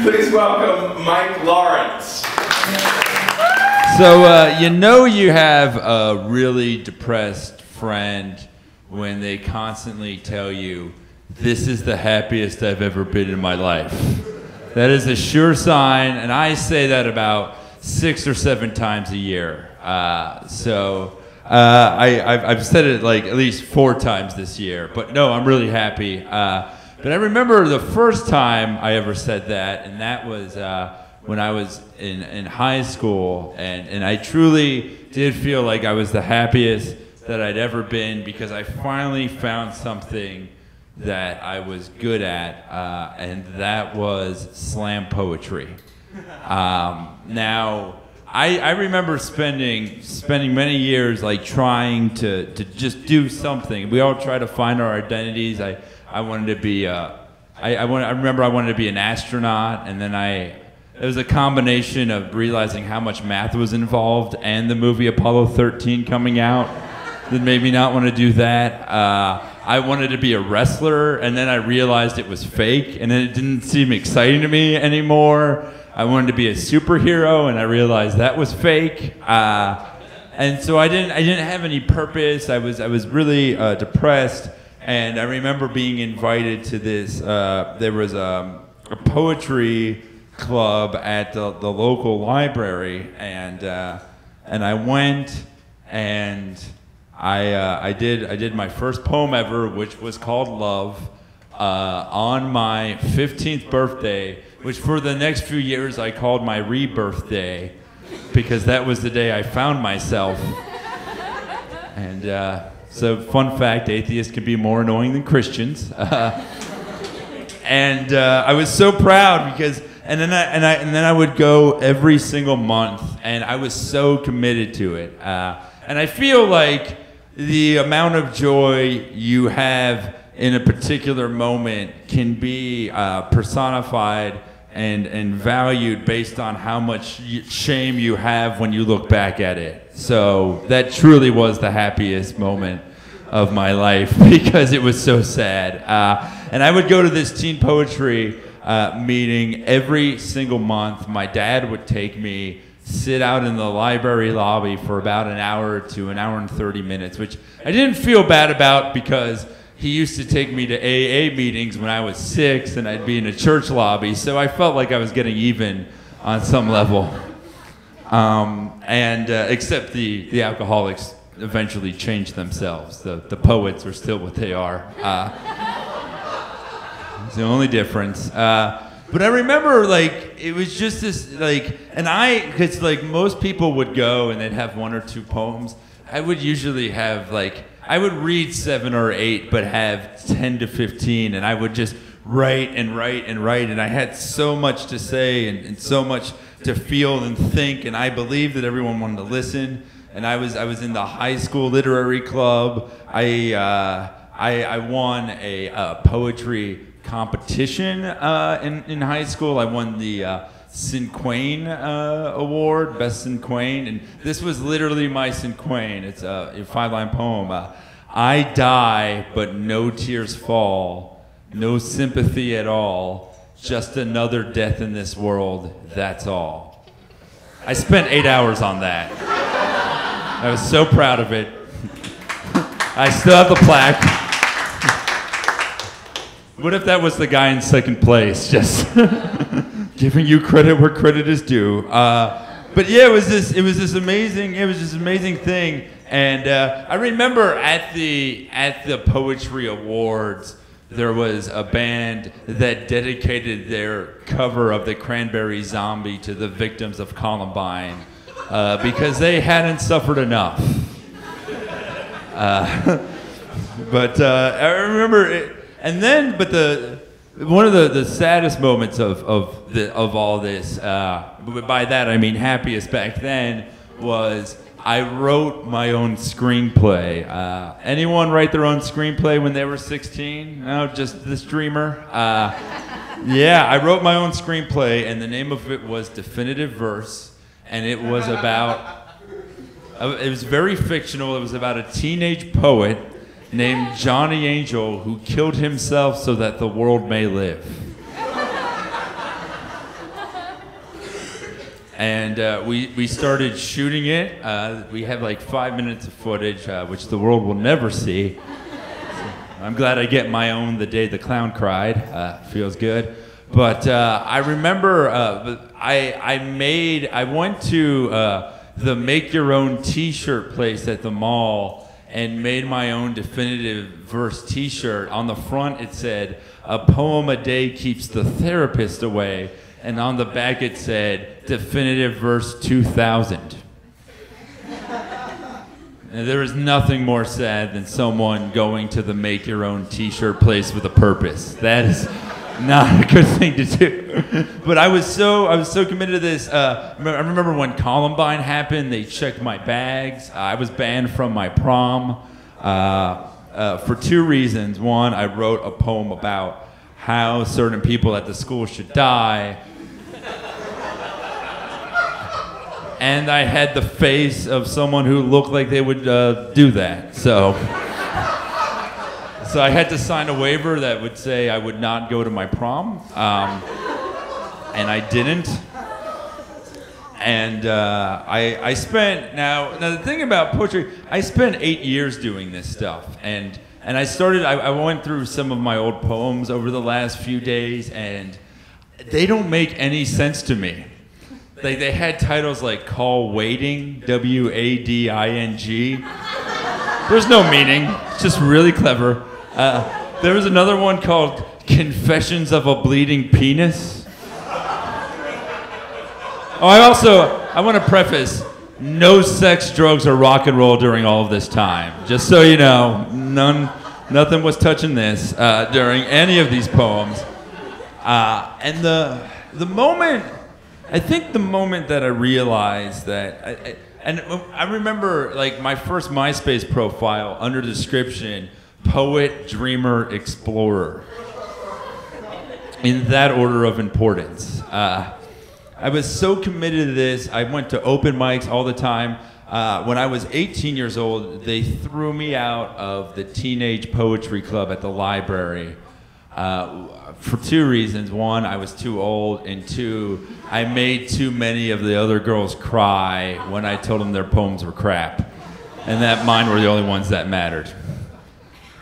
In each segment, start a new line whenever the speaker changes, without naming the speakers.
Please welcome Mike Lawrence.
So, you have a really depressed friend when they constantly tell you, this is the happiest I've ever been in my life. That is a sure sign, and I say that about 6 or 7 times a year. I've said it like at least 4 times this year, but no, I'm really happy. But I remember the first time I ever said that, and that was when I was in high school, and I truly did feel like I was the happiest that I'd ever been because I finally found something that I was good at, and that was slam poetry. Now, I remember spending many years like trying to just do something. We all try to find our identities. I wanted to be I remember I wanted to be an astronaut, and then it was a combination of realizing how much math was involved and the movie Apollo 13 coming out that made me not want to do that. I wanted to be a wrestler, and then I realized it was fake, and then it didn't seem exciting to me anymore. I wanted to be a superhero, and I realized that was fake. And so I didn't have any purpose. I was really depressed, and I remember being invited to this. There was a poetry club at the local library, and I went, and I did my first poem ever, which was called Love, on my 15th birthday, which for the next few years I called my rebirth day, because that was the day I found myself. And so, fun fact, atheists can be more annoying than Christians. And I was so proud because, and then I would go every single month, and I was so committed to it. And I feel like the amount of joy you have in a particular moment can be personified and valued based on how much shame you have when you look back at it. So that truly was the happiest moment of my life because it was so sad. And I would go to this teen poetry meeting every single month. My dad would take me, sit out in the library lobby for about an hour to an hour and 30 minutes, which I didn't feel bad about because he used to take me to AA meetings when I was 6 and I'd be in a church lobby, so I felt like I was getting even on some level. Except the alcoholics eventually changed themselves. The poets are still what they are. It's the only difference. But I remember, like, it was just this, like, because, like, most people would go and they'd have 1 or 2 poems. I would usually have, like, I would read 7 or 8, but have 10 to 15, and I would just write and write and write, and I had so much to say and so much to feel and think, and I believed that everyone wanted to listen. And I was in the high school literary club. I won a poetry competition in high school. I won the Cinquain Award, Best Cinquain, and this was literally my Cinquain. It's a 5-line poem. I die, but no tears fall, no sympathy at all, just another death in this world, that's all. I spent 8 hours on that. I was so proud of it. I still have the plaque. What if that was the guy in second place, just giving you credit where credit is due? But yeah, it was this amazing thing. And I remember at the Poetry Awards, there was a band that dedicated their cover of the Cranberry Zombie to the victims of Columbine because they hadn't suffered enough. But I remember it. And then, but one of the saddest moments of all this, by that I mean happiest back then, was I wrote my own screenplay. Anyone write their own screenplay when they were 16? No, just this dreamer? Yeah, I wrote my own screenplay, and the name of it was Definitive Verse, and it was about, it was very fictional. It was about a teenage poet named Johnny Angel who killed himself so that the world may live. And we started shooting it. We have like 5 minutes of footage, which the world will never see. So I'm glad I get my own the day the clown cried. Feels good. But I remember I went to the make your own t-shirt place at the mall and made my own definitive verse t-shirt. On the front it said, "A poem a day keeps the therapist away." And on the back it said, "Definitive verse 2000." And there is nothing more sad than someone going to the make your own t-shirt place with a purpose. That is not a good thing to do. But I was so committed to this. I remember when Columbine happened, they checked my bags. I was banned from my prom for 2 reasons. One, I wrote a poem about how certain people at the school should die. And I had the face of someone who looked like they would do that. So I had to sign a waiver that would say I would not go to my prom. And I didn't. And I spent, now the thing about poetry, I spent 8 years doing this stuff. And I went through some of my old poems over the last few days, and they don't make any sense to me. They had titles like Call Waiting, W-A-D-I-N-G. There's no meaning, it's just really clever. There was another one called Confessions of a Bleeding Penis. Oh, I want to preface, no sex, drugs, or rock and roll during all of this time. Just so you know, nothing was touching this during any of these poems. And the moment, I think the moment that I realized that, I remember like my first MySpace profile under description, poet, dreamer, explorer. In that order of importance. I was so committed to this. I went to open mics all the time. When I was 18 years old, they threw me out of the Teenage Poetry Club at the library for 2 reasons. One, I was too old, and 2, I made too many of the other girls cry when I told them their poems were crap, and that mine were the only ones that mattered.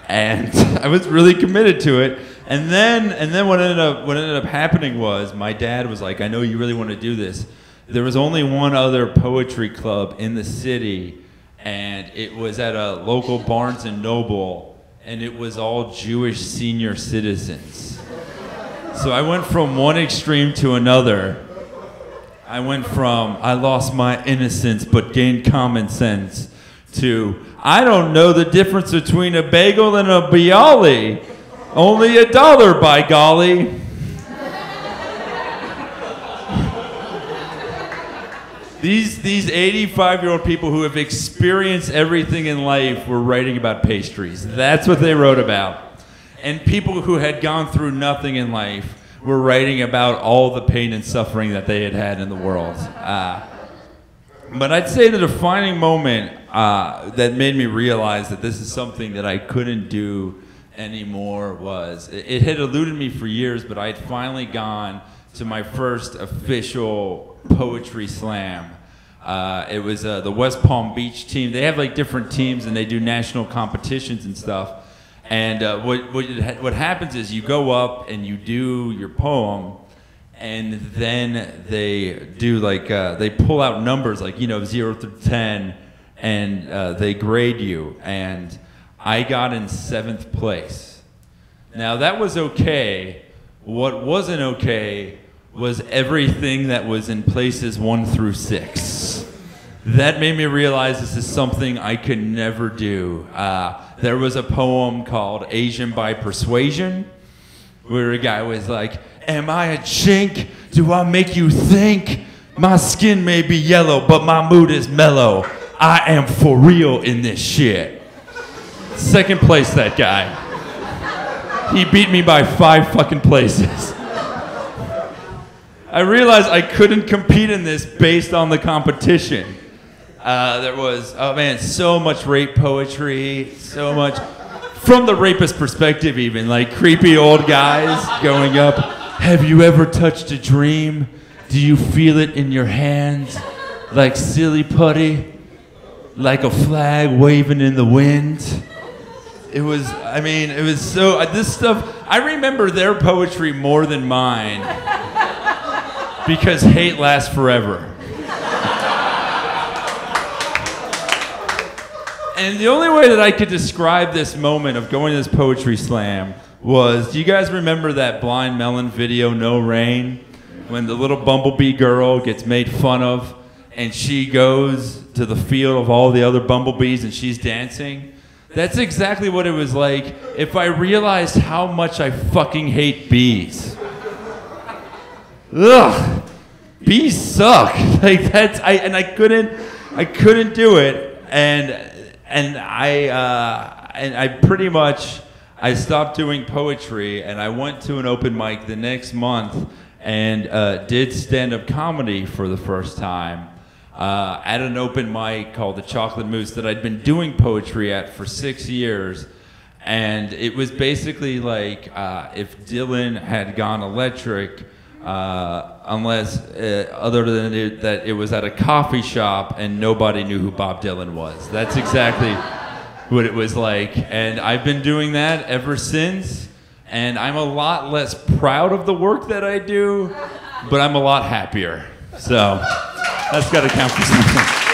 And I was really committed to it. And then what ended up happening was my dad was like, "I know you really want to do this." There was only one other poetry club in the city, and it was at a local Barnes and Noble, and it was all Jewish senior citizens. So I went from one extreme to another. I went from I lost my innocence but gained common sense to I don't know the difference between a bagel and a bialy. Only $1, by golly. These 85-year-old people who have experienced everything in life were writing about pastries. That's what they wrote about. And people who had gone through nothing in life were writing about all the pain and suffering that they had had in the world. But I'd say the defining moment that made me realize that this is something that I couldn't do anymore was, it had eluded me for years, but I had finally gone to my first official poetry slam. It was the West Palm Beach team. They have like different teams and they do national competitions and stuff. And what happens is you go up and you do your poem, and then they do like, they pull out numbers like, 0 through 10, and they grade you. And I got in 7th place. Now that was okay. What wasn't okay was everything that was in places 1 through 6. That made me realize this is something I could never do. There was a poem called Asian by Persuasion, where a guy was like, "Am I a chink? Do I make you think? My skin may be yellow, but my mood is mellow. I am for real in this shit." 2nd place, that guy. He beat me by 5 fucking places. I realized I couldn't compete in this based on the competition. There was, oh man, so much rape poetry, so much, from the rapist perspective even, like creepy old guys going up, "Have you ever touched a dream? Do you feel it in your hands like silly putty? Like a flag waving in the wind? It was so, this stuff, I remember their poetry more than mine because hate lasts forever. And the only way that I could describe this moment of going to this poetry slam was, do you guys remember that Blind Melon video, No Rain? When the little bumblebee girl gets made fun of and she goes to the field of all the other bumblebees and she's dancing? That's exactly what it was like if I realized how much I fucking hate bees. Ugh, bees suck. Like I couldn't do it, and I pretty much, I stopped doing poetry and I went to an open mic the next month and did stand-up comedy for the first time at an open mic called the Chocolate Moose that I'd been doing poetry at for 6 years. And it was basically like if Dylan had gone electric, unless other than that it was at a coffee shop and nobody knew who Bob Dylan was. That's exactly what it was like. And I've been doing that ever since. And I'm a lot less proud of the work that I do, but I'm a lot happier. So that's got to count for something.